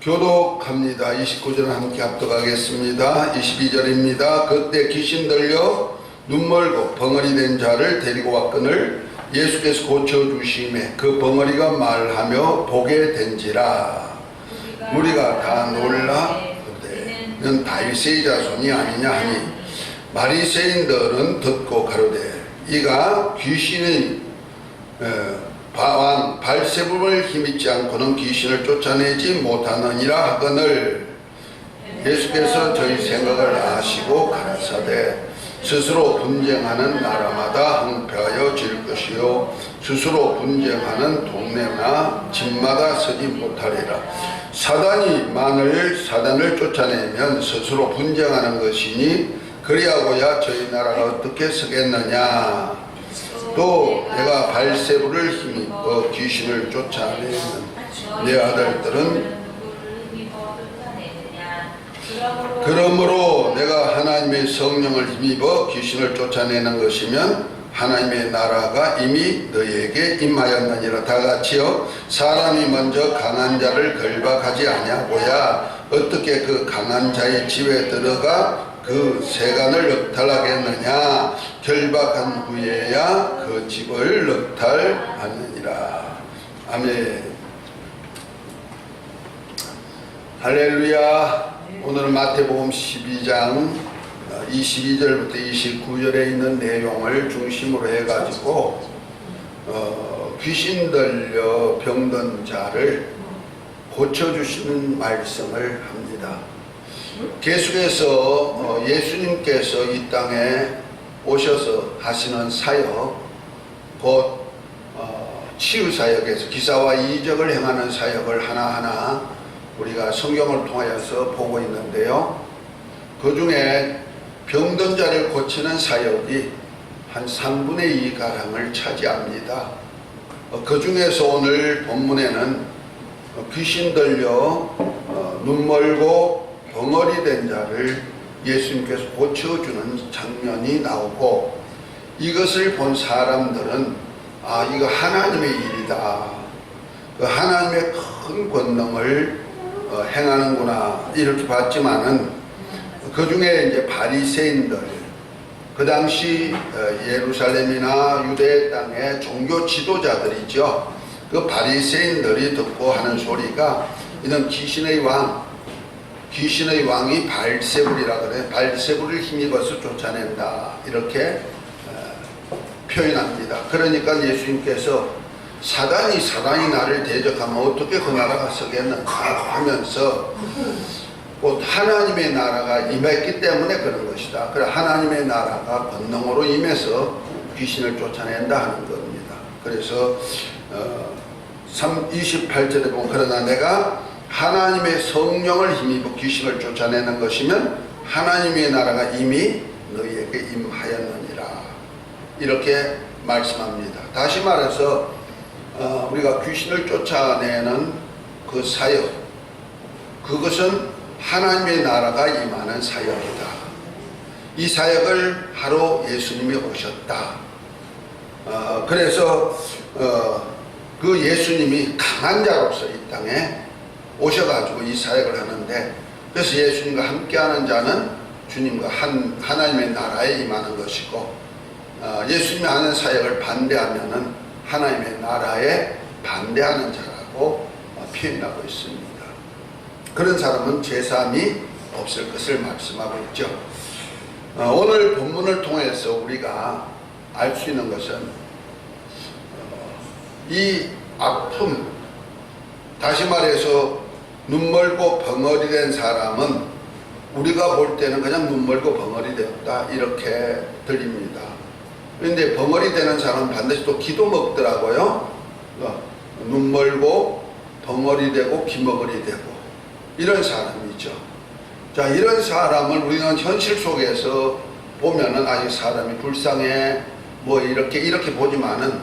교독합니다. 29절은 함께 합독하겠습니다. 22절입니다. 그때 귀신 들려 눈멀고 벙어리 된 자를 데리고 왔거늘 예수께서 고쳐주심에 그 벙어리가 말하며 보게 된지라. 무리가 다 놀라 그는 다윗의 자손이 아니냐 하니 바리새인들은 듣고 가로되 이가 귀신의 왕 발세불을 힘입지 않고는 귀신을 쫓아내지 못하느니라 하거늘 예수께서 저희 생각을 아시고 가라사대 스스로 분쟁하는 나라마다 항폐하여 질 것이요 스스로 분쟁하는 동네나 집마다 서지 못하리라. 사단이 만일 사단을 쫓아내면 스스로 분쟁하는 것이니 그리하고야 저희 나라가 어떻게 서겠느냐. 또 내가 발세불을 힘입어 귀신을 쫓아내는 내 아들들은 그러므로 내가 하나님의 성령을 힘입어 귀신을 쫓아내는 것이면 하나님의 나라가 이미 너희에게 임하였느니라. 다같이요 사람이 먼저 강한 자를 결박하지 아니하고야 어떻게 그 강한 자의 집에 들어가 그 세간을 넉탈하겠느냐. 결박한 후에야 그 집을 넉탈하느니라. 아멘. 할렐루야. 오늘은 마태복음 12장 22절부터 29절에 있는 내용을 중심으로 해가지고 귀신 들려 병든 자를 고쳐주시는 말씀을 합니다. 계속해서 예수님께서 이 땅에 오셔서 하시는 사역, 곧 치유사역에서 기사와 이적을 행하는 사역을 하나하나 우리가 성경을 통하여서 보고 있는데요. 그 중에 병든 자를 고치는 사역이 한 3분의 2가량을 차지합니다. 그 중에서 오늘 본문에는 귀신 들려 눈멀고 벙어리 된 자를 예수님께서 고쳐주는 장면이 나오고, 이것을 본 사람들은 아, 이거 하나님의 일이다, 그 하나님의 큰 권능을 행하는구나 이렇게 봤지만은 그 중에 이제 바리새인들, 그 당시 예루살렘이나 유대 땅의 종교 지도자들이죠. 그 바리새인들이 듣고 하는 소리가 이는 귀신의 왕이 발세불이라 그래. 발세불을 힘입어서 쫓아낸다 이렇게 표현합니다. 그러니까 예수님께서 사단이 나를 대적하면 어떻게 그 나라가 서겠는가 하면서 곧 하나님의 나라가 임했기 때문에 그런 것이다. 그래 하나님의 나라가 권능으로 임해서 귀신을 쫓아낸다 하는 겁니다. 그래서 28절에 보면 그러나 내가 하나님의 성령을 힘입어 귀신을 쫓아내는 것이면 하나님의 나라가 이미 너희에게 임하였느니라 이렇게 말씀합니다. 다시 말해서 우리가 귀신을 쫓아내는 그 사역, 그것은 하나님의 나라가 임하는 사역이다. 이 사역을 하러 예수님이 오셨다. 그래서 그 예수님이 강한 자로서 이 땅에 오셔가지고 이 사역을 하는데, 그래서 예수님과 함께하는 자는 주님과 하나님의 나라에 임하는 것이고, 예수님이 하는 사역을 반대하면은 하나님의 나라에 반대하는 자라고 표현하고 있습니다. 그런 사람은 제사함이 없을 것을 말씀하고 있죠. 오늘 본문을 통해서 우리가 알 수 있는 것은 이 아픔, 다시 말해서 눈멀고 벙어리 된 사람은 우리가 볼 때는 그냥 눈멀고 벙어리 되었다 이렇게 들립니다. 그런데 벙어리 되는 사람은 반드시 또 기도 먹더라고요. 눈멀고 벙어리 되고 기머거리 되고 이런 사람이죠. 자, 이런 사람을 우리는 현실 속에서 보면은 이 사람이 불쌍해 뭐 이렇게 보지만은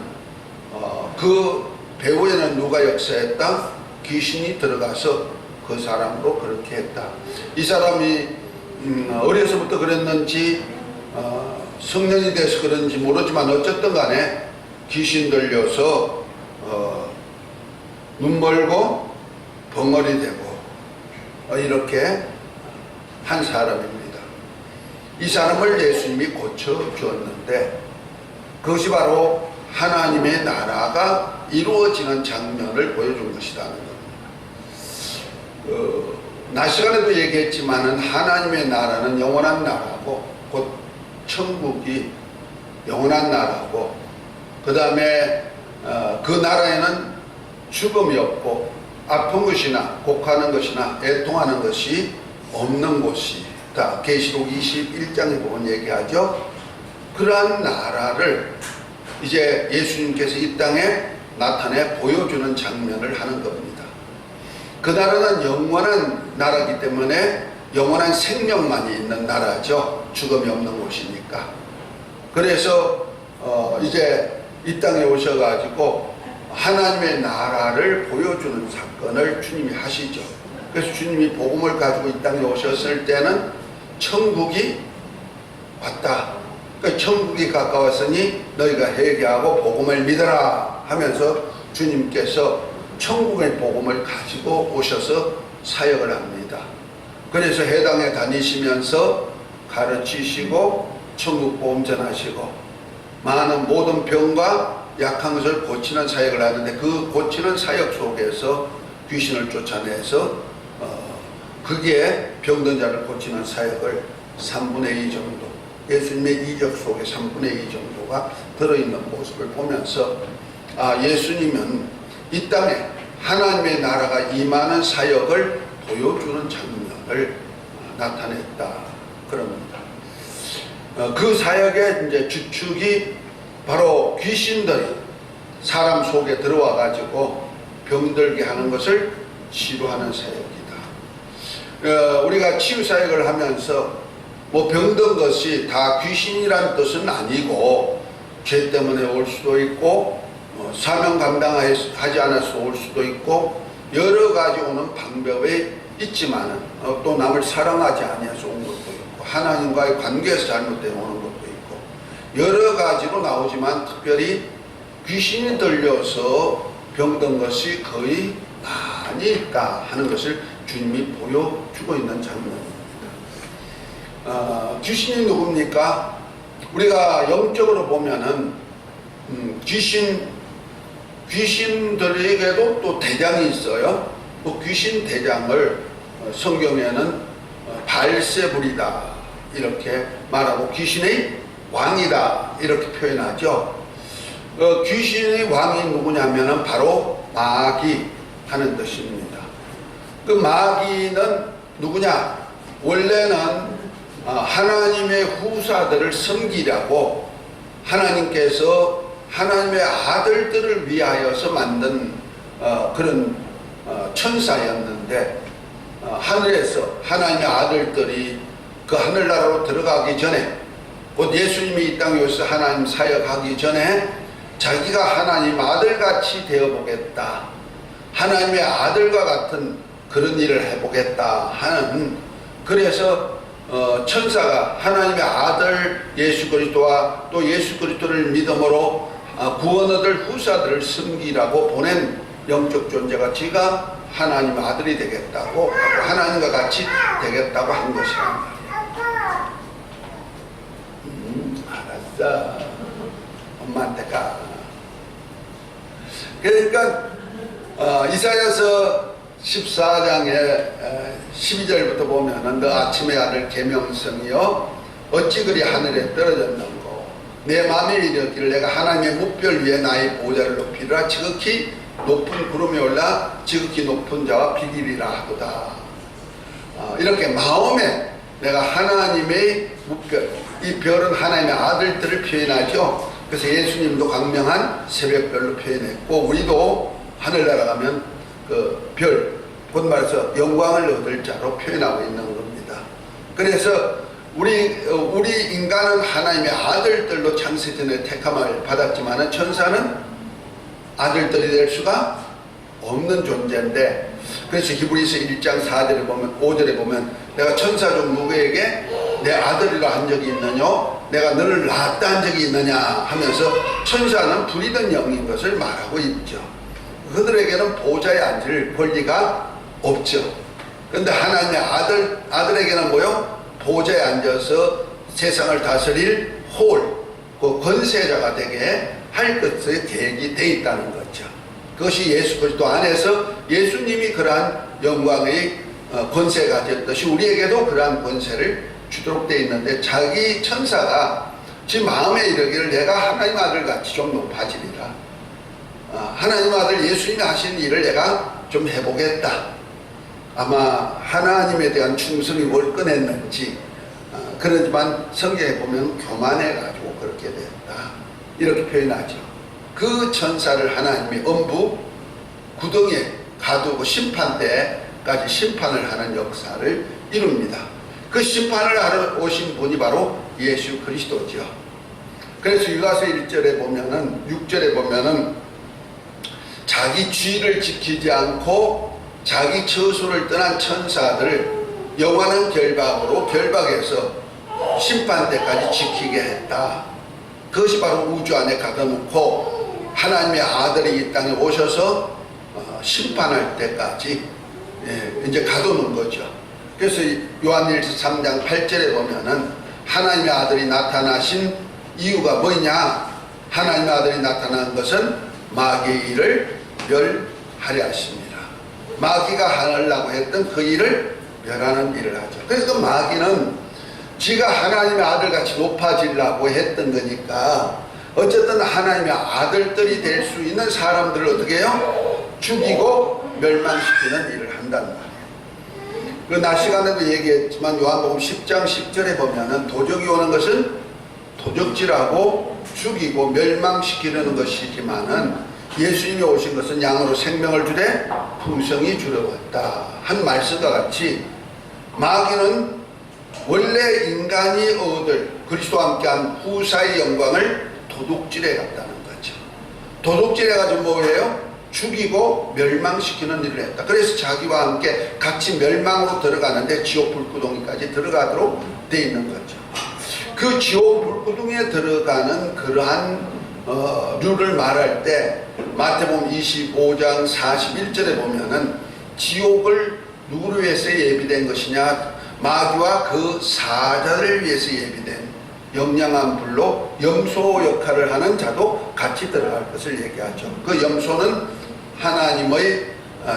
그 배후에는 누가 역사했다? 귀신이 들어가서 그 사람도 그렇게 했다. 이 사람이 어려서부터 그랬는지 성년이 돼서 그런지 모르지만 어쨌든 간에 귀신 들려서 눈멀고 벙어리 되고 이렇게 한 사람입니다. 이 사람을 예수님이 고쳐주었는데 그것이 바로 하나님의 나라가 이루어지는 장면을 보여준 것이라는 겁니다. 낮 시간에도 얘기했지만은 하나님의 나라는 영원한 나라고 곧 천국이 영원한 나라고 그 다음에 그 나라에는 죽음이 없고 아픈 것이나 곡하는 것이나 애통하는 것이 없는 곳이다. 계시록 21장에 보면 얘기하죠. 그러한 나라를 이제 예수님께서 이 땅에 나타내 보여주는 장면을 하는 겁니다. 그 나라는 영원한 나라이기 때문에 영원한 생명만이 있는 나라죠. 죽음이 없는 곳이니까. 그래서 이제 이 땅에 오셔가지고 하나님의 나라를 보여주는 사건을 주님이 하시죠. 그래서 주님이 복음을 가지고 이 땅에 오셨을 때는 천국이 왔다. 그러니까 천국이 가까웠으니 너희가 회개하고 복음을 믿어라 하면서 주님께서 천국의 복음을 가지고 오셔서 사역을 합니다. 그래서 해당에 다니시면서 가르치시고 천국 복음 전하시고 많은 모든 병과 약한 것을 고치는 사역을 하는데 그 고치는 사역 속에서 귀신을 쫓아내서 그게 병든 자를 고치는 사역을 3분의 2 정도 예수님의 이적 속에 3분의 2 정도가 들어있는 모습을 보면서 예수님은 이 땅에 하나님의 나라가 임하는 사역을 보여주는 장면을 나타냈다 그럽니다. 그 사역의 이제 주축이 바로 귀신들이 사람 속에 들어와 가지고 병들게 하는 것을 치료하는 사역이다. 우리가 치유 사역을 하면서 뭐 병든 것이 다 귀신이란 뜻은 아니고 죄 때문에 올 수도 있고 사명 감당하지 않아서 올 수도 있고 여러 가지 오는 방법이 있지만은 또 남을 사랑하지 아니해서 온 것도 있고 하나님과의 관계에서 잘못되어 오는 것도 있고 여러 가지로 나오지만 특별히 귀신이 들려서 병든 것이 거의 많이 있다 하는 것을 주님이 보여주고 있는 장면입니다. 귀신이 누굽니까? 우리가 영적으로 보면은 귀신들에게도 또 대장이 있어요. 그 귀신 대장을 성경에는 발세불이다 이렇게 말하고 귀신의 왕이다 이렇게 표현하죠. 귀신의 왕이 누구냐면은 바로 마귀 하는 뜻입니다. 그 마귀는 누구냐? 원래는 하나님의 후사들을 섬기려고 하나님께서 하나님의 아들들을 위하여서 만든 그런 천사였는데 하늘에서 하나님의 아들들이 그 하늘나라로 들어가기 전에 곧 예수님이 이 땅에 오셔서 하나님 사역하기 전에 자기가 하나님 아들같이 되어보겠다, 하나님의 아들과 같은 그런 일을 해보겠다 하는, 그래서 천사가 하나님의 아들 예수 그리스도와 또 예수 그리스도를 믿음으로 구원 얻을 후사들을 섬기라고 보낸 영적 존재가 지가 하나님 아들이 되겠다고 하나님과 같이 되겠다고 한 것이란 말이야. 알았어. 엄마한테 가. 그러니까 이사야서 14장에 12절부터 보면은 너 아침의 아들 계명성이여 어찌 그리 하늘에 떨어졌는고 내 마음에 이르기를 내가 하나님의 뭇별 위에 나의 보좌를 높이리라 지극히 높은 구름이 올라 지극히 높은 자와 비기리라 하도다. 이렇게 마음에 내가 하나님의 뭇별, 이 별은 하나님의 아들들을 표현하죠. 그래서 예수님도 광명한 새벽별로 표현했고 우리도 하늘나라 가면 그 별, 곧 말해서 영광을 얻을 자로 표현하고 있는 겁니다. 그래서 우리 인간은 하나님의 아들들로 창세전에 택함을 받았지만 천사는 아들들이 될 수가 없는 존재인데, 그래서 히브리서 1장 4절에 보면 5절에 보면 내가 천사 중 누구에게 내 아들이라 한 적이 있느냐, 내가 너를 낳았다 한 적이 있느냐 하면서 천사는 불이던 영인 것을 말하고 있죠. 그들에게는 보좌에 앉을 권리가 없죠. 그런데 하나님의 아들에게는 뭐요? 보좌에 앉아서 세상을 다스릴 그 권세자가 되게 할 것의 계획이 되어 있다는 거죠. 그것이 예수 그리스도 안에서 예수님이 그러한 영광의 권세가 되었듯이 우리에게도 그러한 권세를 주도록 되어 있는데, 자기 천사가 지 마음에 이르기를 내가 하나님 아들같이 좀 높아지리라. 하나님 아들 예수님이 하신 일을 내가 좀 해보겠다. 아마 하나님에 대한 충성이 뭘 꺼냈는지, 그러지만 성경에 보면 교만해가지고 그렇게 되었다, 이렇게 표현하죠. 그 천사를 하나님이 엄부 구덩이에 가두고 심판 때까지 심판을 하는 역사를 이룹니다. 그 심판을 하러 오신 분이 바로 예수 그리스도죠. 그래서 유다서 1절에 보면은, 6절에 보면은 자기 쥐를 지키지 않고 자기 처소를 떠난 천사들을 영원한 결박에서 심판 때까지 지키게 했다. 그것이 바로 우주 안에 가둬놓고 하나님의 아들이 이 땅에 오셔서 심판할 때까지 이제 가둬놓은 거죠. 그래서 요한일서 3장 8절에 보면은 하나님의 아들이 나타나신 이유가 뭐냐? 하나님의 아들이 나타난 것은 마귀의 일을 멸하려 하십니다. 마귀가 하려고 했던 그 일을 멸하는 일을 하죠. 그래서 그 마귀는 지가 하나님의 아들같이 높아지려고 했던 거니까 어쨌든 하나님의 아들들이 될 수 있는 사람들을 어떻게 해요? 죽이고 멸망시키는 일을 한단 말이에요. 그 낮 시간에도 얘기했지만 요한복음 10장 10절에 보면은 도적이 오는 것은 도적질하고 죽이고 멸망시키려는 것이지만은 예수님이 오신 것은 양으로 생명을 주되 풍성히 주려 왔다 한 말씀과 같이, 마귀는 원래 인간이 얻을 그리스도와 함께한 후사의 영광을 도둑질해 갔다는 거죠. 도둑질해 가지고 뭐예요? 죽이고 멸망시키는 일을 했다. 그래서 자기와 함께 같이 멸망으로 들어가는데 지옥 불구덩이까지 들어가도록 되어 있는 거죠. 그 지옥 불구덩이에 들어가는 그러한 룰을 말할 때 마태복음 25장 41절에 보면은 지옥을 누구를 위해서 예비된 것이냐? 마귀와 그 사자를 위해서 예비된 영양한 불로 염소 역할을 하는 자도 같이 들어갈 것을 얘기하죠. 그 염소는 하나님의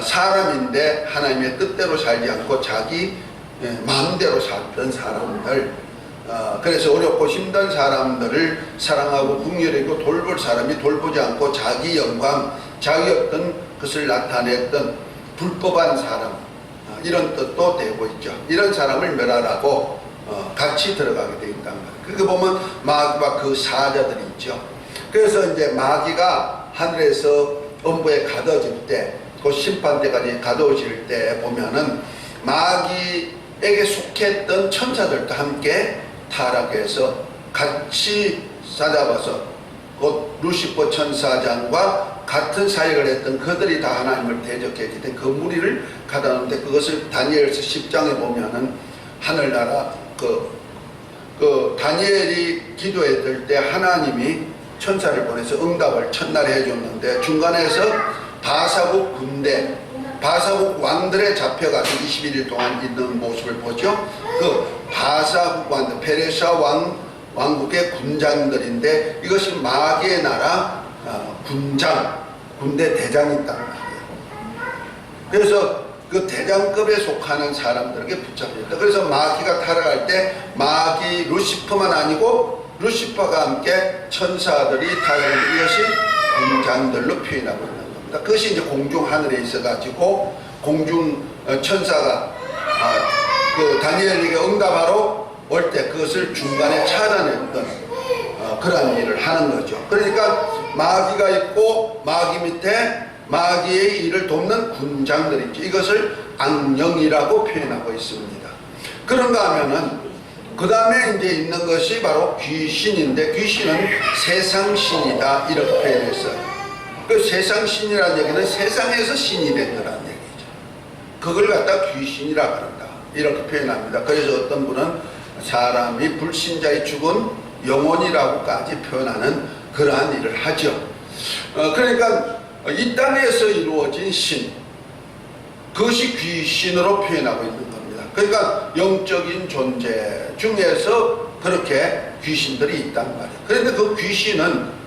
사람인데 하나님의 뜻대로 살지 않고 자기 마음대로 살던 사람들, 그래서 어렵고 힘든 사람들을 사랑하고 긍휼히고 돌볼 사람이 돌보지 않고 자기 영광, 자기 어떤 것을 나타냈던 불법한 사람, 이런 뜻도 되고 있죠. 이런 사람을 멸하라고 같이 들어가게 되어 있단 말이에요. 그렇게 보면 마귀와 그 사자들이 있죠. 그래서 이제 마귀가 하늘에서 엄부에 가둬질 때, 그 심판 때까지 가둬질 때 보면은 마귀에게 속했던 천사들도 함께 타락해서 같이 싸잡아서 곧 루시퍼 천사장과 같은 사역을 했던 그들이 다 하나님을 대적했기 때문에 그 무리를 가다놓는데, 그것을 다니엘서 10장에 보면은 하늘나라 다니엘이 기도했을 때 하나님이 천사를 보내서 응답을 첫날에 해줬는데, 중간에서 바사국 군대, 바사국 왕들에 잡혀가지고 21일 동안 있는 모습을 보죠. 그 바사국 왕들, 페르시아 왕국의 군장들인데, 이것이 마귀의 나라 군대 대장이 있단 말이에요. 그래서 그 대장급에 속하는 사람들에게 붙잡혔다. 그래서 마귀가 타락할 때 마귀 루시퍼만 아니고 루시퍼가 함께 천사들이 타락하는, 이것이 군장들로 표현하고 있는 겁니다. 그것이 이제 공중 하늘에 있어가지고 공중 천사가 그 다니엘에게 응답하러 올 때 그것을 중간에 차단했던 그러한 일을 하는 거죠. 그러니까 마귀가 있고 마귀 밑에 마귀의 일을 돕는 군장들이 있죠. 이것을 악령이라고 표현하고 있습니다. 그런가 하면은 그 다음에 이제 있는 것이 바로 귀신인데, 귀신은 세상신이다 이렇게 표현했어요. 그 세상신이라는 얘기는 세상에서 신이 된다는 얘기죠. 그걸 갖다 귀신이라 그런다 이렇게 표현합니다. 그래서 어떤 분은 사람이 불신자의 죽은 영혼이라고까지 표현하는 그러한 일을 하죠. 그러니까 이 땅에서 이루어진 신, 그것이 귀신으로 표현하고 있는 겁니다. 그러니까 영적인 존재 중에서 그렇게 귀신들이 있단 말이에요. 그런데 그 귀신은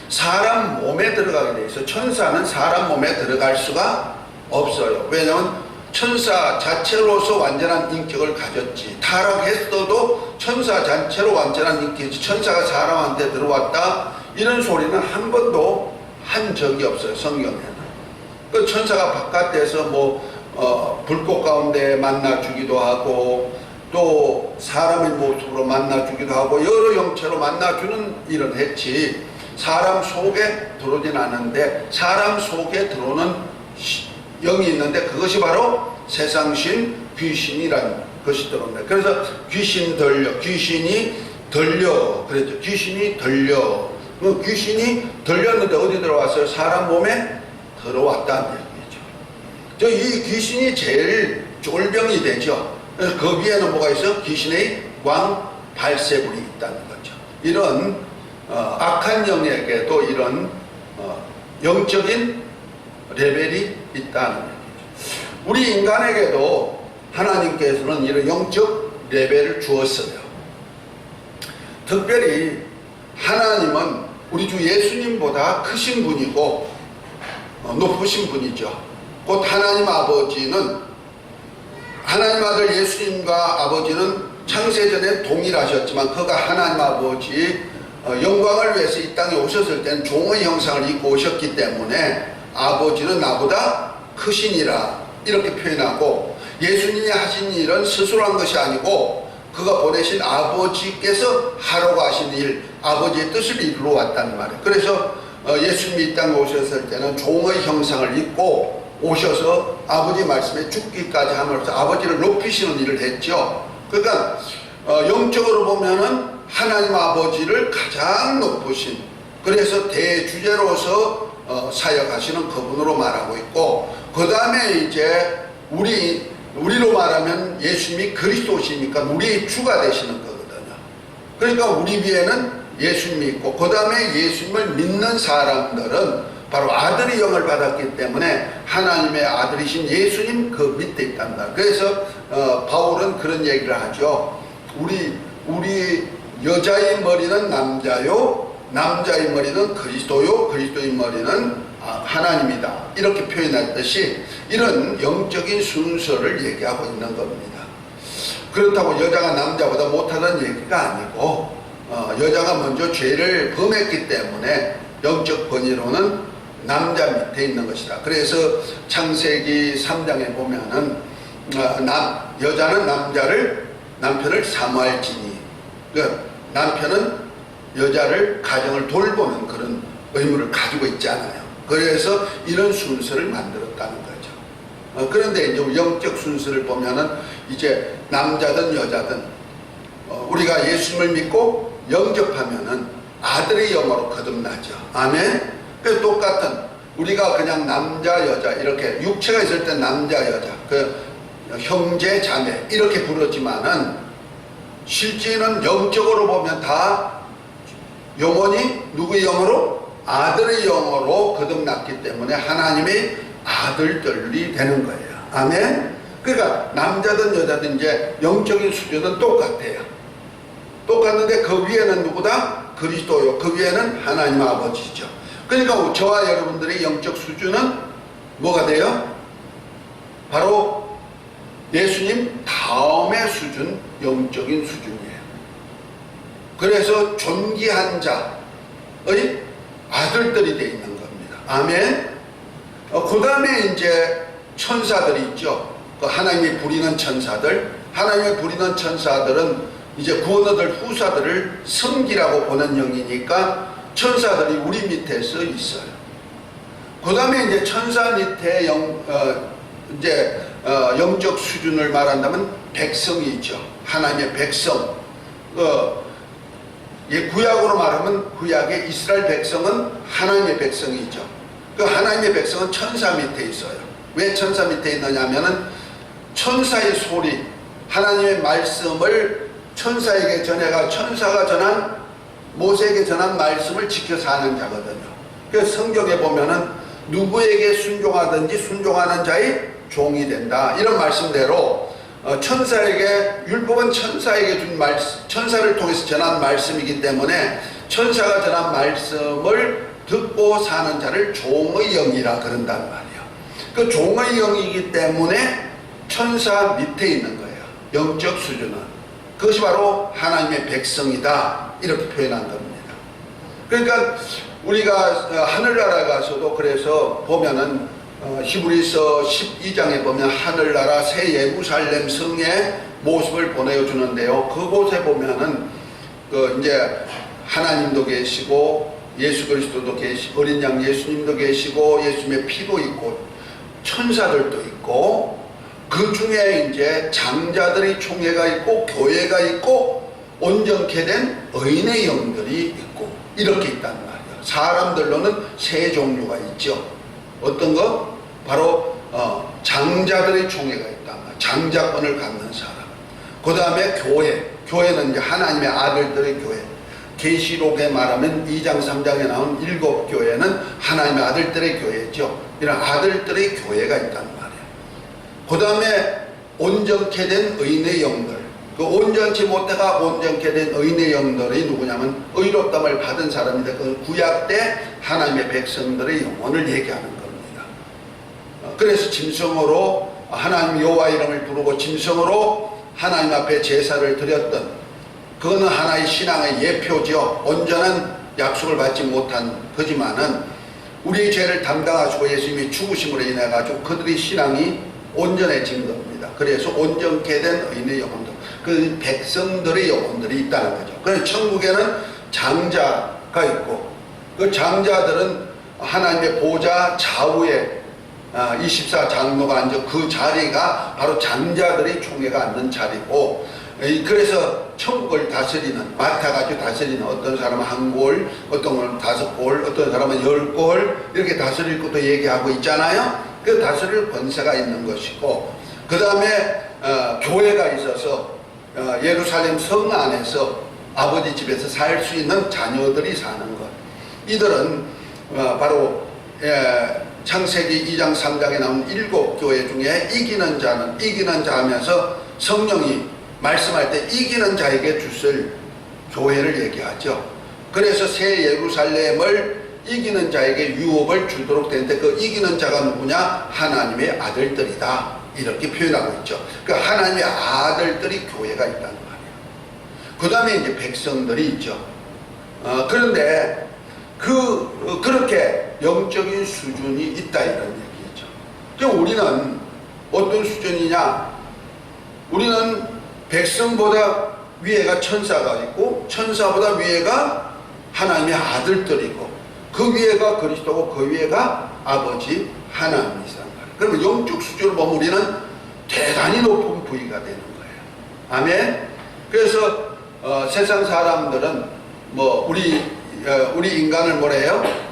사람 몸에 들어가게 돼 있어. 천사는 사람 몸에 들어갈 수가 없어요. 왜냐하면 천사 자체로서 완전한 인격을 가졌지. 타락했어도 천사 자체로 완전한 인격이지. 천사가 사람한테 들어왔다 이런 소리는 한 번도 한 적이 없어요. 성경에는. 그 천사가 바깥에서 불꽃 가운데 만나주기도 하고 또 사람의 모습으로 만나주기도 하고 여러 형체로 만나주는 일을 했지, 사람 속에 들어오진 않는데 사람 속에 들어오는 영이 있는데 그것이 바로 세상신 귀신이라는 것이 들어옵니다. 그래서 귀신이 들려 그랬죠. 귀신이 들려. 귀신이 들렸는데 어디 들어왔어요? 사람 몸에 들어왔다는 얘기죠. 이 귀신이 제일 쫄병이 되죠. 그래서 그 위에는 뭐가 있어? 귀신의 왕 발세불이 있다는 거죠. 이런 악한 영에게도 이런 영적인 레벨이 있다는 얘기죠. 우리 인간에게도 하나님께서는 이런 영적 레벨을 주었어요. 특별히 하나님은 우리 주 예수님보다 크신 분이고 높으신 분이죠. 곧 하나님 아버지는, 하나님 아들 예수님과 아버지는 창세전에 동일하셨지만 그가 하나님 아버지 영광을 위해서 이 땅에 오셨을 때는 종의 형상을 입고 오셨기 때문에 아버지는 나보다 크시니라 이렇게 표현하고, 예수님이 하신 일은 스스로 한 것이 아니고 그가 보내신 아버지께서 하라고 하신 일, 아버지의 뜻을 이루러 왔다는 말이에요. 그래서 예수님이 이 땅에 오셨을 때는 종의 형상을 입고 오셔서 아버지 말씀에 죽기까지 함으로써 아버지를 높이시는 일을 했죠. 그러니까 영적으로 보면은 하나님 아버지를 가장 높으신, 그래서 대주제로서 사역하시는 그분으로 말하고 있고, 그 다음에 이제 우리로 말하면 예수님이 그리스도시니까 우리의 주가 되시는 거거든요. 그러니까 우리 위에는 예수님이 있고, 그 다음에 예수님을 믿는 사람들은 바로 아들의 영을 받았기 때문에 하나님의 아들이신 예수님 그 밑에 있단다. 그래서 바울은 그런 얘기를 하죠. 우리 여자의 머리는 남자요, 남자의 머리는 그리스도요, 그리스도의 머리는 하나님이다, 이렇게 표현했듯이 이런 영적인 순서를 얘기하고 있는 겁니다. 그렇다고 여자가 남자보다 못하다는 얘기가 아니고 여자가 먼저 죄를 범했기 때문에 영적 번위로는 남자 밑에 있는 것이다. 그래서 창세기 3장에 보면은 여자는 남편을 사모할지니, 남편은 여자를, 가정을 돌보는 그런 의무를 가지고 있잖아요. 그래서 이런 순서를 만들었다는 거죠. 그런데 이제 영적 순서를 보면은 이제 남자든 여자든 우리가 예수님을 믿고 영접하면은 아들의 영으로 거듭나죠. 아멘. 그 똑같은, 우리가 그냥 남자 여자 이렇게 육체가 있을 때 남자 여자, 형제 자매 이렇게 부르지만은 실제는 영적으로 보면 다 영혼이 누구의 영으로? 아들의 영으로 거듭났기 때문에 하나님의 아들들이 되는 거예요. 아멘. 그러니까 남자든 여자든 이제 영적인 수준은 똑같아요. 똑같은데 그 위에는 누구다? 그리스도요. 그 위에는 하나님 아버지죠. 그러니까 저와 여러분들의 영적 수준은 뭐가 돼요? 바로 예수님 다음의 수준, 영적인 수준이에요. 그래서 존귀한 자의 아들들이 되어 있는 겁니다. 아멘. 그 다음에 이제 천사들이 있죠. 하나님이 부리는 천사들. 하나님이 부리는 천사들은 이제 구원 얻을 후사들을 섬기라고 보는 영이니까 천사들이 우리 밑에서 있어요. 그 다음에 이제 천사 밑에 영적 수준을 말한다면 백성이 있죠. 하나님의 백성. 구약으로 말하면 구약의 이스라엘 백성은 하나님의 백성이죠. 그 하나님의 백성은 천사 밑에 있어요. 왜 천사 밑에 있느냐 하면은 천사의 소리, 하나님의 말씀을 천사에게 전해가 천사가 전한, 모세에게 전한 말씀을 지켜 사는 자거든요. 그래서 성경에 보면은 누구에게 순종하든지 순종하는 자의 종이 된다. 이런 말씀대로 천사에게, 율법은 천사에게 준 말씀, 천사를 통해서 전한 말씀이기 때문에 천사가 전한 말씀을 듣고 사는 자를 종의 영이라 그런단 말이에요. 그 종의 영이기 때문에 천사 밑에 있는 거예요. 영적 수준은. 그것이 바로 하나님의 백성이다. 이렇게 표현한 겁니다. 그러니까 우리가 하늘나라 가서도 그래서 보면은 히브리서 12장에 보면 하늘나라 새 예루살렘 성의 모습을 보내주는데요. 그곳에 보면은 이제 하나님도 계시고 예수 그리스도도 계시고 어린 양 예수님도 계시고 예수님의 피도 있고 천사들도 있고 그 중에 이제 장자들의 총회가 있고 교회가 있고 온전케 된 의인의 영들이 있고 이렇게 있단 말이에요. 사람들로는 세 종류가 있죠. 어떤 거? 바로 장자들의 총회가 있단 말이에요. 장자권을 갖는 사람. 그 다음에 교회. 교회는 이제 하나님의 아들들의 교회. 계시록에 말하면 2장 3장에 나온 7교회는 하나님의 아들들의 교회죠. 이런 아들들의 교회가 있단 말이에요. 그 다음에 온전케 된 의인의 영들. 그 온전치 못해가 온전케 된 의인의 영들이 누구냐면 의롭담을 받은 사람인데 그 구약 때 하나님의 백성들의 영혼을 얘기하는 겁니다. 그래서 짐승으로 하나님 여호와 이름을 부르고 짐승으로 하나님 앞에 제사를 드렸던 그거는 하나의 신앙의 예표죠. 온전한 약속을 받지 못한 거지만은 우리의 죄를 담당하시고 예수님이 죽으심으로 인해 가지고 그들의 신앙이 온전해진 겁니다. 그래서 온전케 된 의인의 영혼들, 그 백성들의 영혼들이 있다는 거죠. 그래서 천국에는 장자가 있고 그 장자들은 하나님의 보좌 좌우에 24장로가 앉아 그 자리가 바로 장자들의 총회가 앉는 자리고 그래서 천국을 다스리는 맡아가지고 다스리는 어떤 사람은 1골 어떤 사람은 5골 어떤 사람은 10골 이렇게 다스릴 것도 얘기하고 있잖아요. 그 다스릴 권세가 있는 것이고 그 다음에 교회가 있어서 예루살렘 성 안에서 아버지 집에서 살 수 있는 자녀들이 사는 것. 이들은 바로 창세기 2장 3장에 나온 7교회 중에 이기는 자는 이기는 자 하면서 성령이 말씀할 때 이기는 자에게 주실 교회를 얘기하죠. 그래서 새 예루살렘을 이기는 자에게 유업을 주도록 되는데 그 이기는 자가 누구냐? 하나님의 아들들이다. 이렇게 표현하고 있죠. 그 하나님의 아들들이 교회가 있다는 말이에요. 그 다음에 이제 백성들이 있죠. 그런데 그렇게 영적인 수준이 있다 이런 얘기죠. 그럼 우리는 어떤 수준이냐? 우리는 백성보다 위에가 천사가 있고 천사보다 위에가 하나님의 아들들이고 그 위에가 그리스도고 그 위에가 아버지 하나님이란 말이에요. 그러면 영적 수준을 보면 우리는 대단히 높은 부위가 되는 거예요. 아멘. 그래서 세상 사람들은 뭐 우리 인간을 뭐래요?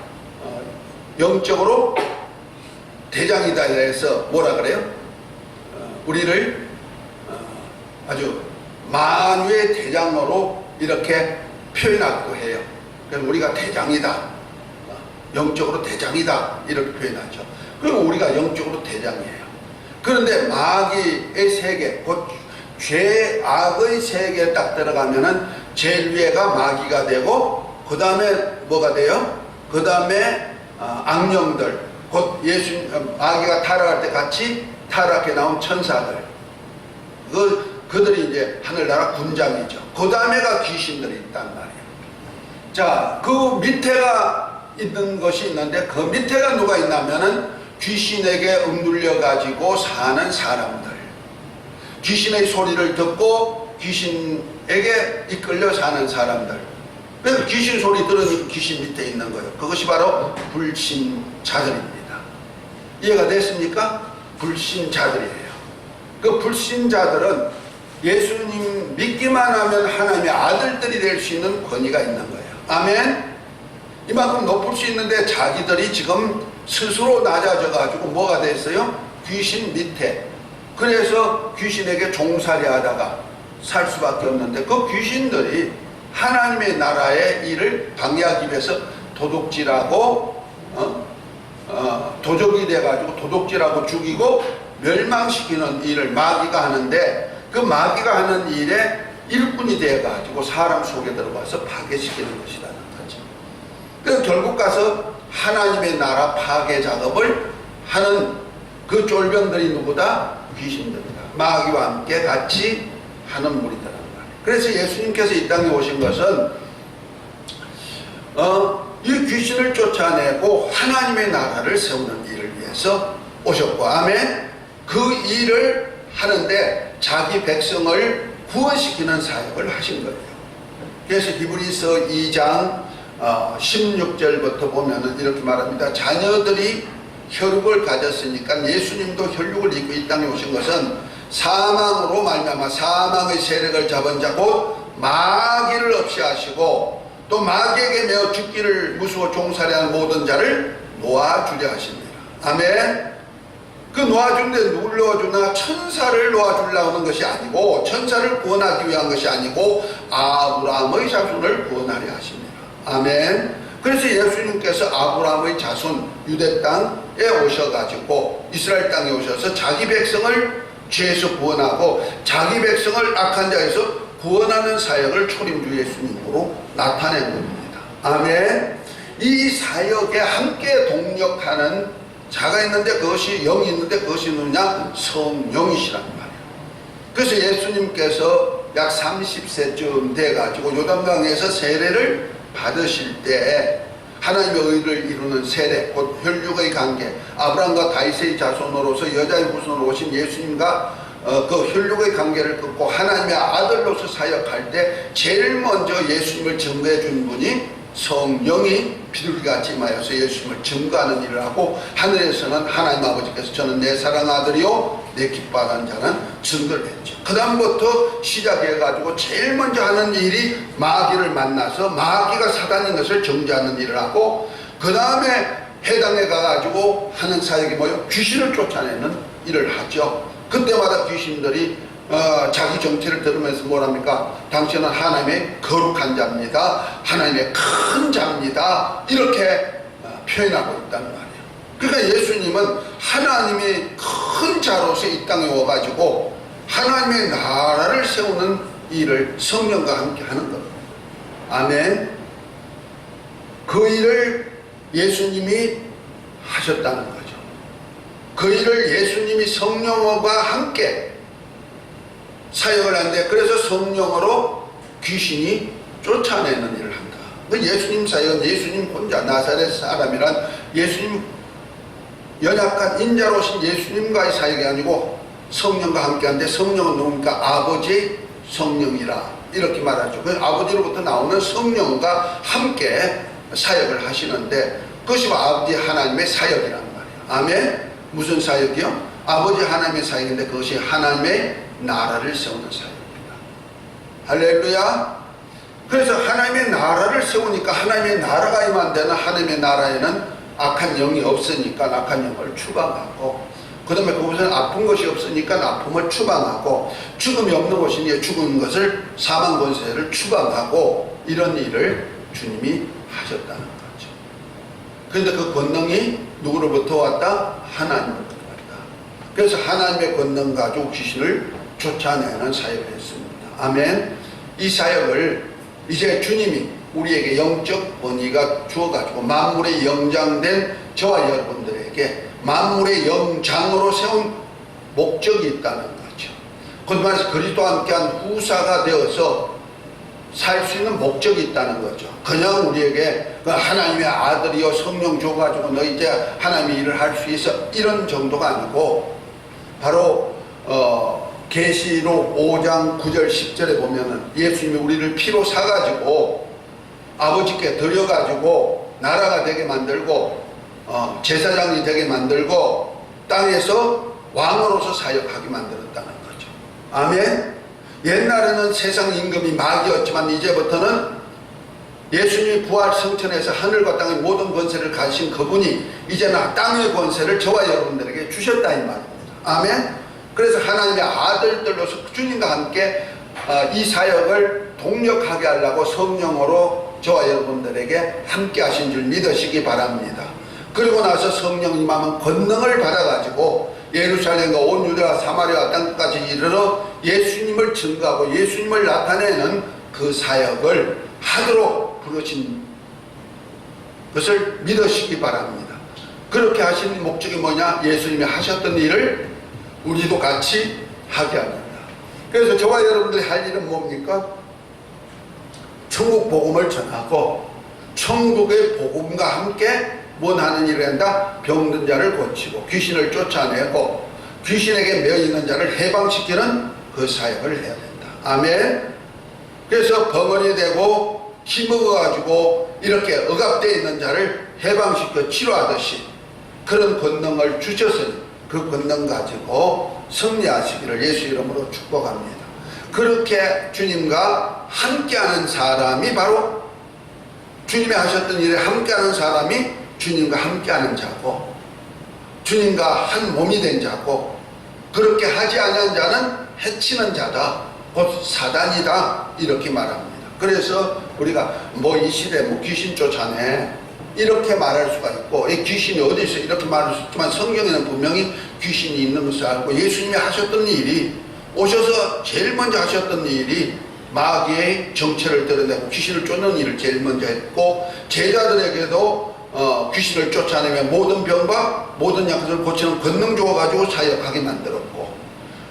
영적으로 대장이다 해서 뭐라 그래요? 우리를 아주 만유의 대장으로 이렇게 표현하기도 해요. 그래서 우리가 대장이다. 영적으로 대장이다. 이렇게 표현하죠. 그럼 우리가 영적으로 대장이에요. 그런데 마귀의 세계, 곧 죄악의 세계에 딱 들어가면은 제일 위에가 마귀가 되고 그 다음에 뭐가 돼요? 그 다음에 악령들, 곧 마귀가 타락할 때 같이 타락해 나온 천사들, 그들이 이제 하늘나라 군장이죠. 그 다음에가 귀신들이 있단 말이에요. 자, 그 밑에가 있는 것이 있는데 그 밑에가 누가 있냐면은 귀신에게 억눌려 가지고 사는 사람들, 귀신의 소리를 듣고 귀신에게 이끌려 사는 사람들. 그래서 귀신 소리 들으니까 귀신 밑에 있는 거예요. 그것이 바로 불신자들입니다. 이해가 됐습니까? 불신자들이에요. 그 불신자들은 예수님 믿기만 하면 하나님의 아들들이 될 수 있는 권위가 있는 거예요. 아멘. 이만큼 높을 수 있는데 자기들이 지금 스스로 낮아져 가지고 뭐가 됐어요? 귀신 밑에. 그래서 귀신에게 종살이 하다가 살 수밖에 없는데 그 귀신들이 하나님의 나라의 일을 방해하기 위해서 도둑질하고 도적이 돼가지고 도둑질하고 죽이고 멸망시키는 일을 마귀가 하는데, 그 마귀가 하는 일에 일꾼이 되어가지고 사람 속에 들어가서 파괴시키는 것이라는 거죠. 그래서 결국 가서 하나님의 나라 파괴 작업을 하는 그 쫄병들이 누구다? 귀신들이다. 마귀와 함께 같이 하는 무리들이란 말이에요. 그래서 예수님께서 이 땅에 오신 것은 이 귀신을 쫓아내고 하나님의 나라를 세우는 일을 위해서 오셨고, 아멘. 그 일을 하는데 자기 백성을 구원시키는 사역을 하신 거예요. 그래서 히브리서 2장 16절부터 보면은 이렇게 말합니다. 자녀들이 혈육을 가졌으니까, 예수님도 혈육을 입고 이 땅에 오신 것은 사망으로 말미암아 사망의 세력을 잡은 자 곧 마귀를 없이 하시고, 또 마귀에게 매어 죽기를 무수워 종살이하는 모든 자를 놓아주려 하십니다. 아멘. 그 놓아주는데 누굴 놓아주나? 천사를 놓아주려고 하는 것이 아니고, 천사를 구원하기 위한 것이 아니고 아브라함의 자손을 구원하려 하십니다. 아멘. 그래서 예수님께서 아브라함의 자손 유대 땅에 오셔가지고 이스라엘 땅에 오셔서 자기 백성을 죄에서 구원하고 자기 백성을 악한 자에서 구원하는 사역을 초림주 예수님으로 나타낸 겁니다. 아멘. 이 사역에 함께 동력하는 자가 있는데, 그것이 영이 있는데 그것이 누구냐? 성령이시란 말이에요. 그래서 예수님께서 약 30세쯤 돼가지고 요단강에서 세례를 받으실 때 하나님의 의를 이루는 세례, 곧 혈육의 관계, 아브라함과 다윗의 자손으로서 여자의 후손으로 오신 예수님과 그 혈육의 관계를 끊고 하나님의 아들로서 사역할 때 제일 먼저 예수님을 증거해 준 분이 성령이 비둘기같이 임하여서 예수님을 증거하는 일을 하고, 하늘에서는 하나님 아버지께서 저는 내 사랑하는 아들이요 내 기뻐하는 자는 증거를 했죠. 그 다음부터 시작해가지고 제일 먼저 하는 일이 마귀를 만나서 마귀가 사단인 것을 정죄하는 일을 하고, 그 다음에 해당에 가가지고 하는 사역이 뭐예요? 귀신을 쫓아내는 일을 하죠. 그때마다 귀신들이 자기 정체를 들으면서 뭐랍니까? 당신은 하나님의 거룩한 자입니다. 하나님의 큰 자입니다. 이렇게 표현하고 있다는 말이에요. 그러니까 예수님은 하나님의 큰 자로서 이 땅에 와가지고 하나님의 나라를 세우는 일을 성령과 함께 하는 겁니다. 아멘. 그 일을 예수님이 하셨다는 거죠. 그 일을 예수님이 성령과 함께 사역을 하는데, 그래서 성령으로 귀신이 쫓아내는 일을 한다. 예수님 사역은 예수님 혼자 나사렛 사람이란 예수님 연약한 인자로신 예수님과의 사역이 아니고 성령과 함께 하는데, 성령은 누굽니까? 아버지 성령이라 이렇게 말하죠. 그 아버지로부터 나오는 성령과 함께 사역을 하시는데, 그것이 아버지 하나님의 사역이란 말이에요. 아멘. 무슨 사역이요? 아버지 하나님의 사역인데 그것이 하나님의 나라를 세우는 사역입니다. 할렐루야. 그래서 하나님의 나라를 세우니까 하나님의 나라가 임한 데는, 하나님의 나라에는 악한 영이 없으니까 악한 영을 추방하고, 그 다음에 그곳에는 아픈 것이 없으니까 아픔을 추방하고, 죽음이 없는 곳이니 죽은 것을 사망 권세를 추방하고, 이런 일을 주님이 하셨다는 거죠. 그런데 그 권능이 누구로부터 왔다? 하나님으로부터 왔다. 그래서 하나님의 권능 가지고 귀신을 쫓아내는 사역을 했습니다. 아멘. 이 사역을 이제 주님이 우리에게 영적 권위가 주어가지고 만물의 영장된 저와 여러분들에게 만물의 영장으로 세운 목적이 있다는 거죠. 그 말해서 그리스도와 함께한 후사가 되어서 살 수 있는 목적이 있다는 거죠. 그냥 우리에게 하나님의 아들이여 성령 줘가지고 너 이제 하나님의 일을 할 수 있어, 이런 정도가 아니고, 바로 계시록 5장 9절 10절에 보면은 예수님이 우리를 피로 사가지고 아버지께 드려가지고 나라가 되게 만들고 제사장이 되게 만들고 땅에서 왕으로서 사역하게 만들었다는 거죠. 아멘. 옛날에는 세상 임금이 마귀였지만 이제부터는 예수님이 부활 성천에서 하늘과 땅의 모든 권세를 가지신 그분이 이제는 땅의 권세를 저와 여러분들에게 주셨다 이 말입니다. 아멘. 그래서 하나님의 아들들로서 주님과 함께 이 사역을 동력하게 하려고 성령으로 저와 여러분들에게 함께 하신 줄 믿으시기 바랍니다. 그리고 나서 성령 임하면 권능을 받아가지고 예루살렘과 온 유대와 사마리아 땅끝까지 이르러 예수님을 증거하고 예수님을 나타내는 그 사역을 하도록 부르신 것을 믿으시기 바랍니다. 그렇게 하신 목적이 뭐냐? 예수님이 하셨던 일을 우리도 같이 하게 합니다. 그래서 저와 여러분들이 할 일은 뭡니까? 천국 복음을 전하고 천국의 복음과 함께 원하는 일을 한다. 병든 자를 고치고 귀신을 쫓아내고 귀신에게 매여 있는 자를 해방시키는 그 사역을 해야 된다. 아멘. 그래서 벙어리 되고 힘먹어가지고 이렇게 억압되어 있는 자를 해방시켜 치료하듯이 그런 권능을 주셨으니 그 권능 가지고 승리하시기를 예수 이름으로 축복합니다. 그렇게 주님과 함께하는 사람이 바로 주님이 하셨던 일에 함께하는 사람이 주님과 함께하는 자고 주님과 한 몸이 된 자고 그렇게 하지 않은 자는 해치는 자다. 곧 사단이다. 이렇게 말합니다. 그래서 우리가 뭐 이 시대에 뭐 귀신 쫓아내 이렇게 말할 수가 있고 이 귀신이 어디 있어 이렇게 말할 수 있지만 성경에는 분명히 귀신이 있는 것을 알고 예수님이 하셨던 일이 오셔서 제일 먼저 하셨던 일이 마귀의 정체를 드러내고 귀신을 쫓는 일을 제일 먼저 했고 제자들에게도 귀신을 쫓아내며 모든 병과 모든 약을 고치는 권능 주어가지고 사역하게 만들었고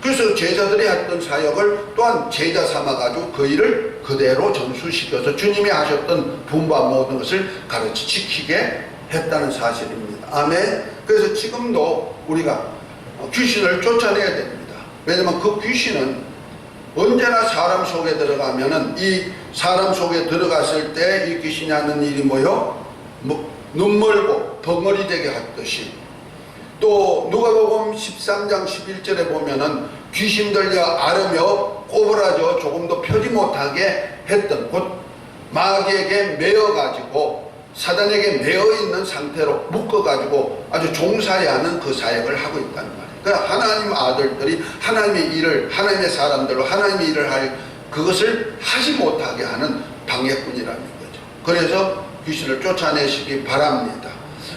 그래서 제자들이 했던 사역을 또한 제자 삼아가지고 그 일을 그대로 전수시켜서 주님이 하셨던 분바 모든 것을 가르치 지키게 했다는 사실입니다. 아멘. 그래서 지금도 우리가 귀신을 쫓아내야 됩니다. 왜냐하면 그 귀신은 언제나 사람 속에 들어가면은 이 사람 속에 들어갔을 때 이 귀신이 하는 일이 뭐요? 눈멀고 벙어리 되게 했듯이 또 누가복음 13장 11절에 보면은 귀신 들려 앓으며 꼬부라져 조금도 펴지 못하게 했던 곧 마귀에게 매어가지고 사단에게 매어있는 상태로 묶어가지고 아주 종살이 하는 그 사역을 하고 있다는 말이에요. 그러니까 하나님 아들들이 하나님의 일을 하나님의 사람들로 하나님의 일을 할 그것을 하지 못하게 하는 방해꾼이라는 거죠. 그래서 귀신을 쫓아내시기 바랍니다.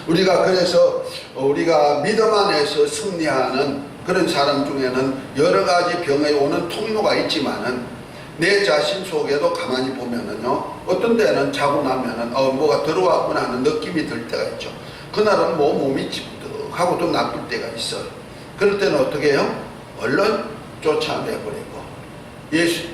우리가 그래서 우리가 믿음 안에서 승리하는 그런 사람 중에는 여러 가지 병에 오는 통로가 있지만은 내 자신 속에도 가만히 보면은요 어떤 때는 자고 나면은 뭐가 들어왔구나 하는 느낌이 들 때가 있죠. 그날은 뭐 몸이 찌뿌득하고 또 나쁠 때가 있어요. 그럴 때는 어떻게 해요? 얼른 쫓아내버리고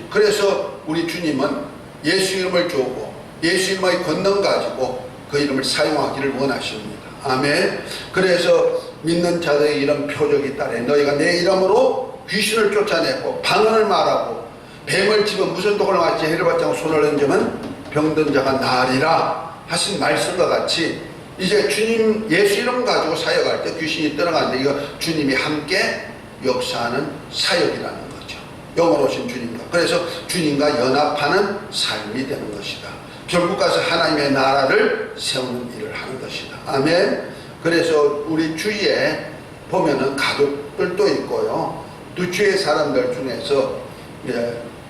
그래서 우리 주님은 예수 이름을 주고 예수 이름의 권능 가지고 그 이름을 사용하기를 원하십니다. 아멘. 그래서 믿는 자들의 이런 표적이 따래 너희가 내 이름으로 귀신을 쫓아내고 방언을 말하고 뱀을 집어 무슨 독을 맞지 해를 받지 않고 손을 얹으면 병든 자가 나으리라 하신 말씀과 같이 이제 주님 예수 이름 가지고 사역할 때 귀신이 떠나가는데 이거 주님이 함께 역사하는 사역이라는 거죠. 영으로 오신 주님과 그래서 주님과 연합하는 삶이 되는 것이다. 결국 가서 하나님의 나라를 세우는 일을 하는 것이다. 아멘. 그래서 우리 주위에 보면은 가족들도 있고요. 또 주위의 사람들 중에서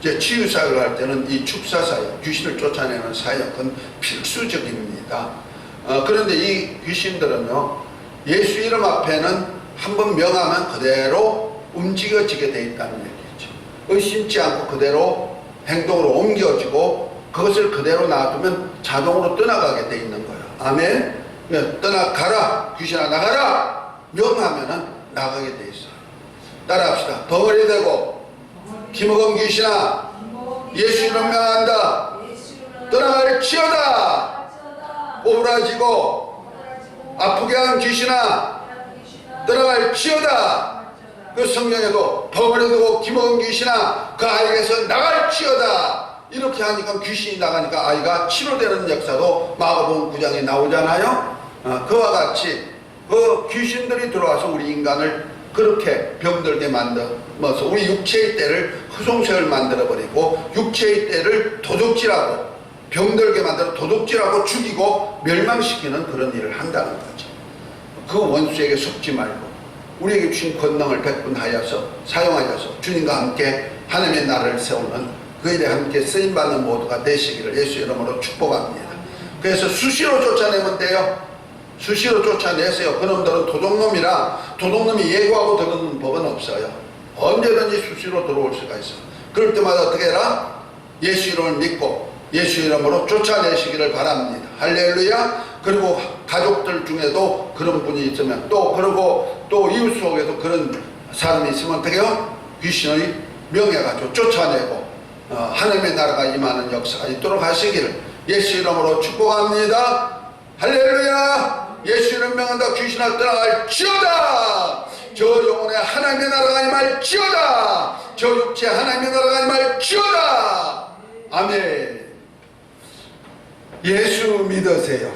이제 치유 사역을 할 때는 이 축사 사역, 귀신을 쫓아내는 사역은 필수적입니다. 그런데 이 귀신들은요, 예수 이름 앞에는 한번 명하면 그대로 움직여지게 돼 있다는 얘기죠. 의심치 않고 그대로 행동으로 옮겨지고 그것을 그대로 놔두면 자동으로 떠나가게 돼 있는 거예요. 아멘. 떠나가라, 귀신아 나가라 명하면은 나가게 돼 있어요. 따라합시다. 벙어리 되고 기먹은 귀신아 예수 이름 명한다. 떠나갈 치어다. 오그라지고 아프게 한 귀신아 떠나갈 치어다. 그 성경에도 벙어리 되고 기먹은 귀신아 그 아이에게서 나갈 치어다. 이렇게 하니까 귀신이 나가니까 아이가 치료되는 역사도 마가복음 9장에 나오잖아요. 그와 같이 그 귀신들이 들어와서 우리 인간을 그렇게 병들게 만들어서 우리 육체의 때를 후송세를 만들어버리고 육체의 때를 도둑질하고 병들게 만들어 도둑질하고 죽이고 멸망시키는 그런 일을 한다는 거죠. 그 원수에게 속지 말고 우리에게 주신 권능을 백분하여서 사용하여서 주님과 함께 하나님의 나라를 세우는 그 일에 함께 쓰임받는 모두가 되시기를 예수 이름으로 축복합니다. 그래서 수시로 쫓아내면 돼요. 수시로 쫓아내세요. 그놈들은 도둑놈이라 도둑놈이 예고하고 들어오는 법은 없어요. 언제든지 수시로 들어올 수가 있어. 그럴 때마다 어떻게 해라? 예수 이름을 믿고 예수 이름으로 쫓아내시기를 바랍니다. 할렐루야. 그리고 가족들 중에도 그런 분이 있으면 그리고 또 이웃 속에도 그런 사람이 있으면 어떻게 해요? 귀신의 명예가지고 쫓아내고 하나님의 나라가 임하는 역사가 있도록 하시기를 예수 이름으로 축복합니다. 할렐루야. 예수 이름 명한다. 귀신아 떠나갈지어다. 저 영혼에 하나님의 나라가 임할지어다. 저 육체에 하나님의 나라가 임할지어다. 아멘. 예수 믿으세요.